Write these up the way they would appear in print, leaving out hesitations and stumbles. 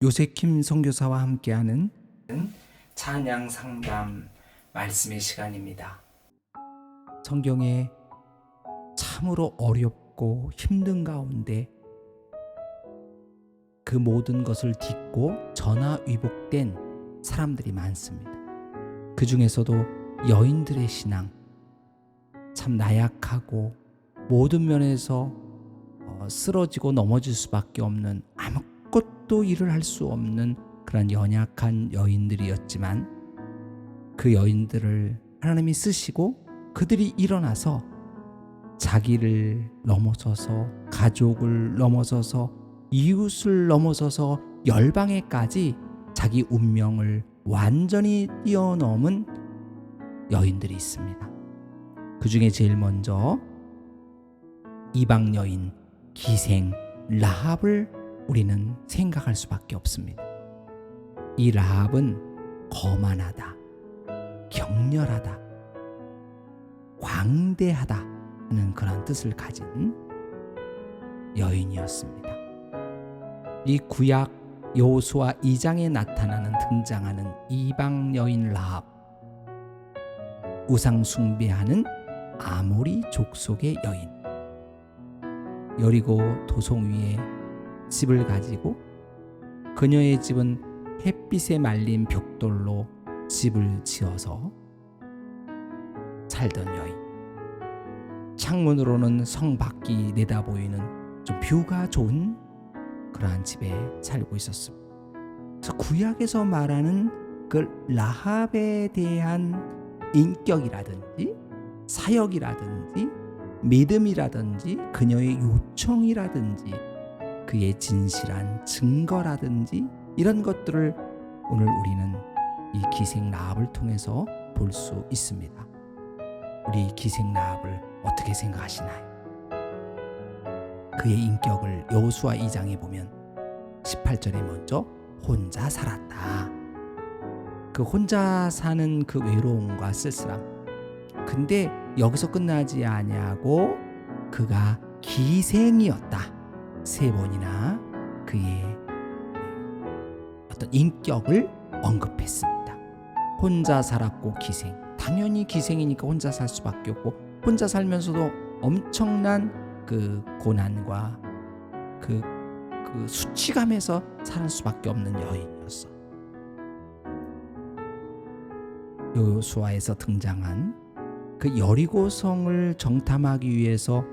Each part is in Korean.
요셉킴 선교사와 함께하는 찬양 상담 말씀의 시간입니다. 성경에 참으로 어렵고 힘든 가운데 그 모든 것을 딛고 전화위복된 사람들이 많습니다. 그 중에서도 여인들의 신앙, 참 나약하고 모든 면에서 쓰러지고 넘어질 수밖에 없는 아무것도 일을 할 수 없는 그런 연약한 여인들이었지만 그 여인들을 하나님이 쓰시고 그들이 일어나서 자기를 넘어서서 가족을 넘어서서 이웃을 넘어서서 열방에까지 자기 운명을 완전히 뛰어넘은 여인들이 있습니다. 그 중에 제일 먼저 이방 여인 기생 라합을 우리는 생각할 수밖에 없습니다. 이 라합은 거만하다, 격렬하다, 광대하다 하는 그런 뜻을 가진 여인이었습니다. 이 구약 여호수아 2장에 나타나는 등장하는 이방 여인 라합, 우상 숭배하는 아모리 족속의 여인, 여리고 도성 위에 집을 가지고 그녀의 집은 햇빛에 말린 벽돌로 집을 지어서 살던 여인, 창문으로는 성 밖이 내다보이는 좀 뷰가 좋은 그러한 집에 살고 있었습니다. 그래서 구약에서 말하는 그 라합에 대한 인격이라든지 사역이라든지 믿음이라든지 그녀의 요청이라든지 그의 진실한 증거라든지 이런 것들을 오늘 우리는 이 기생 라합을 통해서 볼 수 있습니다. 우리 기생 라합을 어떻게 생각하시나요? 그의 인격을 여호수아 2장에 보면 18절에 먼저 혼자 살았다. 그 혼자 사는 그 외로움과 쓸쓸함. 근데 여기서 끝나지 아니하고 그가 기생이었다. 3번이나 그의 어떤 인격을 언급했습니다. 혼자 살았고 기생. 당연히 기생이니까 혼자 살 수밖에 없고 혼자 살면서도 엄청난 그 고난과 그 수치감에서 살 수밖에 없는 여인이었어. 여호수아에서 등장한 그 여리고성을 정탐하기 위해서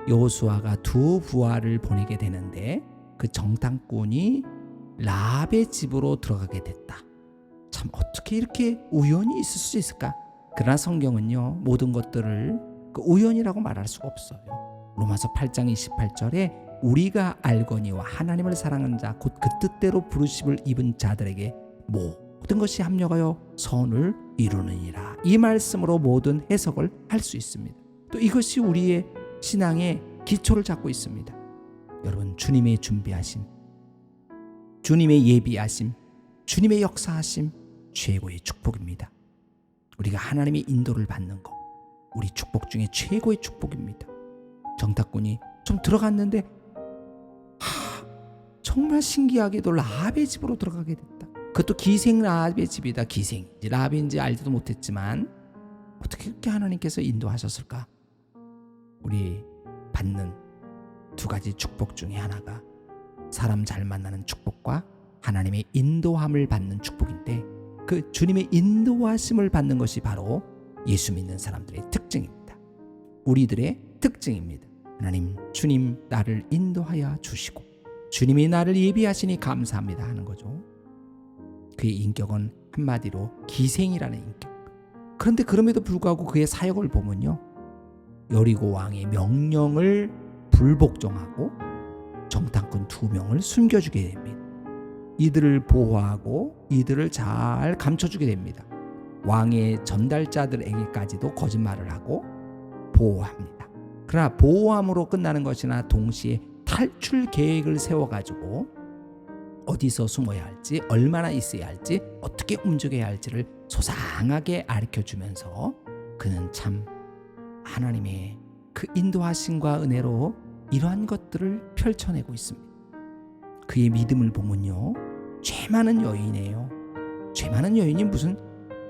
여호수아가 2 부하를 보내게 되는데 그 정탐꾼이 라합의 집으로 들어가게 됐다. 참 어떻게 이렇게 우연이 있을 수 있을까? 그러나 성경은요 모든 것들을 그 우연이라고 말할 수가 없어요. 로마서 8장 28절에 우리가 알거니와 하나님을 사랑하는 자 곧 그 뜻대로 부르심을 입은 자들에게 모든 것이 합력하여 선을 이루느니라. 이 말씀으로 모든 해석을 할 수 있습니다. 또 이것이 우리의 신앙의 기초를 잡고 있습니다. 여러분, 주님의 준비하심, 주님의 예비하심, 주님의 역사하심 최고의 축복입니다. 우리가 하나님의 인도를 받는 것, 우리 축복 중에 최고의 축복입니다. 정탐꾼이 좀 들어갔는데 정말 신기하게도 라합의 집으로 들어가게 됐다. 그것도 기생 라합의 집이다. 기생인지 라합인지 알지도 못했지만 어떻게 그렇게 하나님께서 인도하셨을까? 우리 받는 2가지 축복 중에 하나가 사람 잘 만나는 축복과 하나님의 인도함을 받는 축복인데 그 주님의 인도하심을 받는 것이 바로 예수 믿는 사람들의 특징입니다. 우리들의 특징입니다. 하나님, 주님 나를 인도하여 주시고 주님이 나를 예비하시니 감사합니다 하는 거죠. 그의 인격은 한마디로 기생이라는 인격. 그런데 그럼에도 불구하고 그의 사역을 보면요, 여리고 왕의 명령을 불복종하고 정탐꾼 2명을 숨겨주게 됩니다. 이들을 보호하고 이들을 잘 감춰주게 됩니다. 왕의 전달자들에게까지도 거짓말을 하고 보호합니다. 그러나 보호함으로 끝나는 것이나 동시에 탈출 계획을 세워가지고 어디서 숨어야 할지, 얼마나 있어야 할지, 어떻게 움직여야 할지를 소상하게 가르쳐주면서 그는 참 하나님의 그 인도하심과 은혜로 이러한 것들을 펼쳐내고 있습니다. 그의 믿음을 보면요, 죄 많은 여인이에요. 죄 많은 여인이 무슨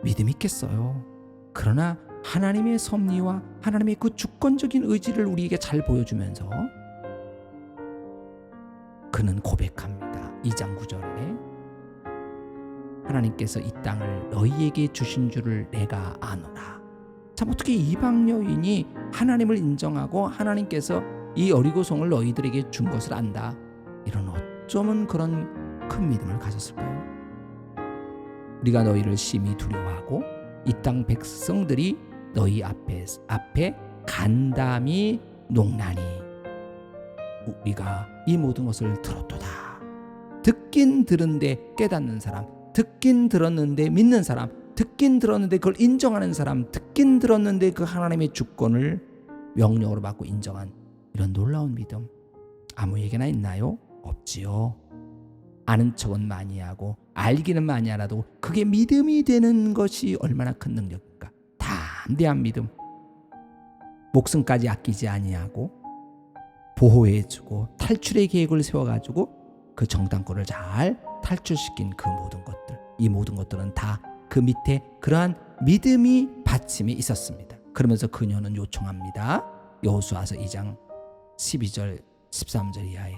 믿음이 있겠어요. 그러나 하나님의 섭리와 하나님의 그 주권적인 의지를 우리에게 잘 보여주면서 그는 고백합니다. 2장 9절에 하나님께서 이 땅을 너희에게 주신 줄을 내가 아노라. 참, 어떻게 이방 여인이 하나님을 인정하고 하나님께서 이 여리고성을 너희들에게 준 것을 안다. 이런 어쩌면 그런 큰 믿음을 가졌을까요? 우리가 너희를 심히 두려워하고 이 땅 백성들이 너희 앞에 간담이 농나니 우리가 이 모든 것을 들었도다. 듣긴 들은데 깨닫는 사람, 듣긴 들었는데 믿는 사람, 듣긴 들었는데 그걸 인정하는 사람, 듣긴 들었는데 그 하나님의 주권을 명령으로 받고 인정한 이런 놀라운 믿음, 아무에게나 있나요? 없지요. 아는 척은 많이 하고 알기는 많이 알아도 그게 믿음이 되는 것이 얼마나 큰 능력일까. 담대한 믿음, 목숨까지 아끼지 아니하고 보호해주고 탈출의 계획을 세워가지고 그 정탐꾼을 잘 탈출시킨 그 모든 것들, 이 모든 것들은 다 그 밑에 그러한 믿음이 받침이 있었습니다. 그러면서 그녀는 요청합니다. 여호수아서 2장 12절 13절 이하에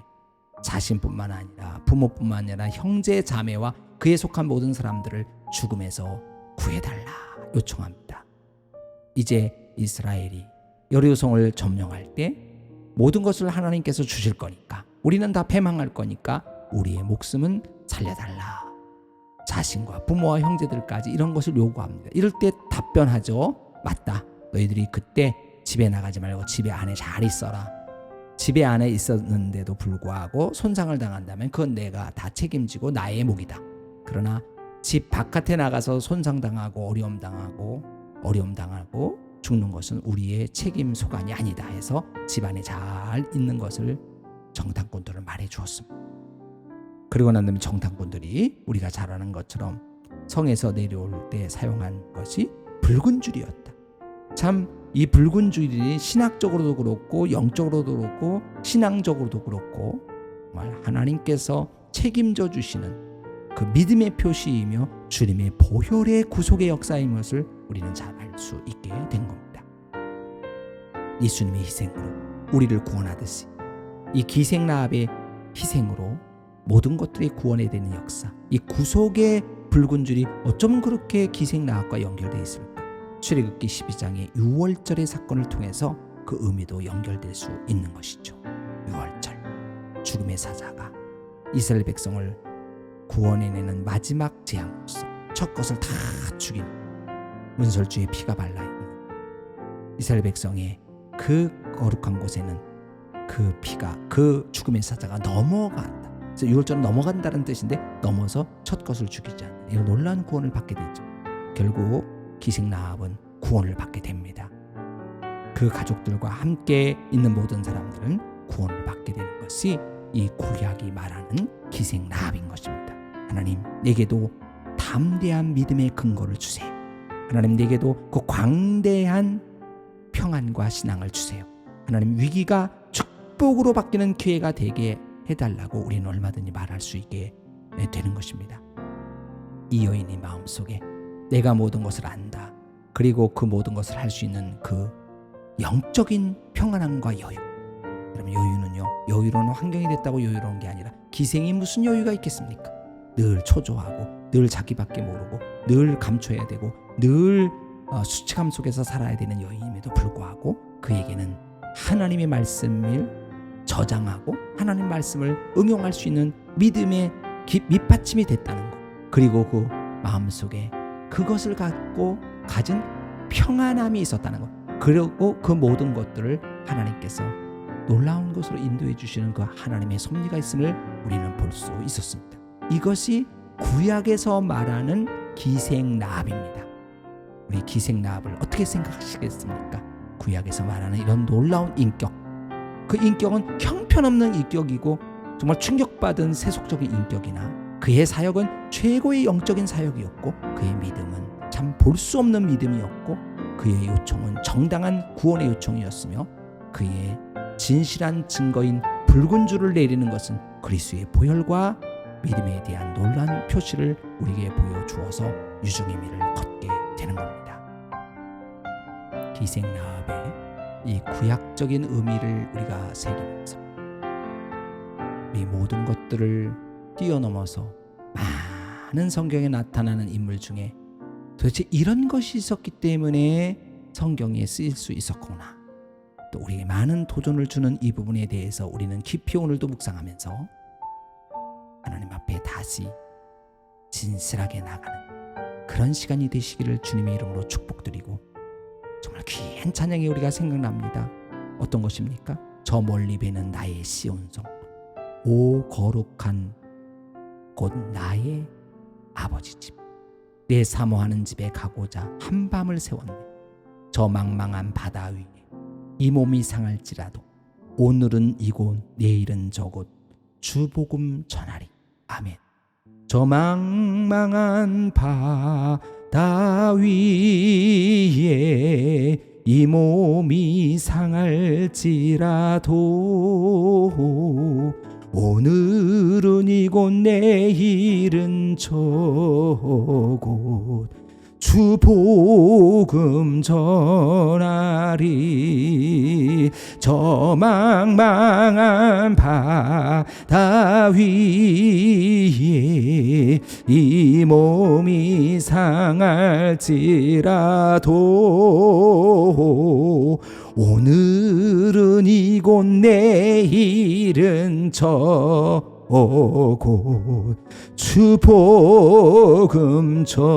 자신뿐만 아니라 부모뿐만 아니라 형제 자매와 그에 속한 모든 사람들을 죽음에서 구해달라 요청합니다. 이제 이스라엘이 여리고성을 점령할 때 모든 것을 하나님께서 주실 거니까, 우리는 다 패망할 거니까 우리의 목숨은 살려달라. 자신과 부모와 형제들까지 이런 것을 요구합니다. 이럴 때 답변하죠. 맞다. 너희들이 그때 집에 나가지 말고 집에 안에 잘 있어라. 집에 안에 있었는데도 불구하고 손상을 당한다면 그건 내가 다 책임지고 나의 몫이다. 그러나 집 바깥에 나가서 손상당하고 어려움 당하고 죽는 것은 우리의 책임 소관이 아니다 해서 집 안에 잘 있는 것을 정탐꾼들은 말해 주었습니다. 그리고 난 다음에 정탐꾼들이 우리가 잘 아는 것처럼 성에서 내려올 때 사용한 것이 붉은 줄이었다. 참, 이 붉은 줄이 신학적으로도 그렇고 영적으로도 그렇고 신앙적으로도 그렇고 정말 하나님께서 책임져 주시는 그 믿음의 표시이며 주님의 보혈의 구속의 역사인 것을 우리는 잘 알 수 있게 된 겁니다. 예수님의 희생으로 우리를 구원하듯이 이 기생 라합의 희생으로 모든 것들이 구원에 되는 역사, 이 구속의 붉은 줄이 어쩜 그렇게 기생 라합과 연결되어 있습니까? 출애굽기 12장의 6월절의 사건을 통해서 그 의미도 연결될 수 있는 것이죠. 6월절, 죽음의 사자가 이스라엘 백성을 구원해내는 마지막 재앙으로서 첫 것을 다 죽인 문설주의 피가 발라있는 이스라엘 백성의 그 거룩한 곳에는 그 피가, 그 죽음의 사자가 넘어간다. 그래서 6월절은 넘어간다는 뜻인데 넘어서 첫 것을 죽이지 않는 이런 놀라운 구원을 받게 되죠. 결국 기생 라합은 구원을 받게 됩니다. 그 가족들과 함께 있는 모든 사람들은 구원을 받게 되는 것이 이 구약이 말하는 기생 라합인 것입니다. 하나님, 내게도 담대한 믿음의 근거를 주세요. 하나님, 내게도 그 광대한 평안과 신앙을 주세요. 하나님, 위기가 축복으로 바뀌는 기회가 되게 해달라고 우리는 얼마든지 말할 수 있게 되는 것입니다. 이 여인의 마음속에 내가 모든 것을 안다. 그리고 그 모든 것을 할 수 있는 그 영적인 평안함과 여유. 그럼 여유는요, 여유로운 환경이 됐다고 여유로운 게 아니라 기생이 무슨 여유가 있겠습니까? 늘 초조하고 늘 자기밖에 모르고 늘 감춰야 되고 늘 수치감 속에서 살아야 되는 여인임에도 불구하고 그에게는 하나님의 말씀을 저장하고 하나님 말씀을 응용할 수 있는 믿음의 밑받침이 됐다는 것, 그리고 그 마음속에 그것을 갖고 가진 평안함이 있었다는 것, 그리고 그 모든 것들을 하나님께서 놀라운 것으로 인도해 주시는 그 하나님의 섭리가 있음을 우리는 볼 수 있었습니다. 이것이 구약에서 말하는 기생 라합입니다. 우리 기생 라합을 어떻게 생각하시겠습니까? 구약에서 말하는 이런 놀라운 인격, 그 인격은 형편없는 인격이고 정말 충격받은 세속적인 인격이나 그의 사역은 최고의 영적인 사역이었고 그의 믿음은 참 볼 수 없는 믿음이었고 그의 요청은 정당한 구원의 요청이었으며 그의 진실한 증거인 붉은 줄을 내리는 것은 그리스도의 보혈과 믿음에 대한 놀라운 표시를 우리에게 보여주어서 유중의 미를 걷게 되는 겁니다. 기생 라합의 이 구약적인 의미를 우리가 새기면서 이 모든 것들을 뛰어넘어서 많은 성경에 나타나는 인물 중에 도대체 이런 것이 있었기 때문에 성경에 쓰일 수 있었구나, 또 우리에게 많은 도전을 주는 이 부분에 대해서 우리는 깊이 오늘도 묵상하면서 하나님 앞에 다시 진실하게 나가는 그런 시간이 되시기를 주님의 이름으로 축복드리고, 정말 귀한 찬양이 우리가 생각납니다. 어떤 것입니까? 저 멀리 배는 나의 시온성, 오 거룩한 곧 나의 아버지 집, 내 사모하는 집에 가고자 한밤을 세웠네. 저 망망한 바다 위에 이 몸이 상할지라도 오늘은 이곳 내일은 저곳 주 복음 전하리. 아멘. 저 망망한 바다 위에 이 몸이 상할지라도 오늘은 이곳 내일은 저곳 주 복음 전하리. 저 망망한 바다 위에 이 몸이 상할지라도 오늘은 이곳 내일은 저곳 주 복음 전하리.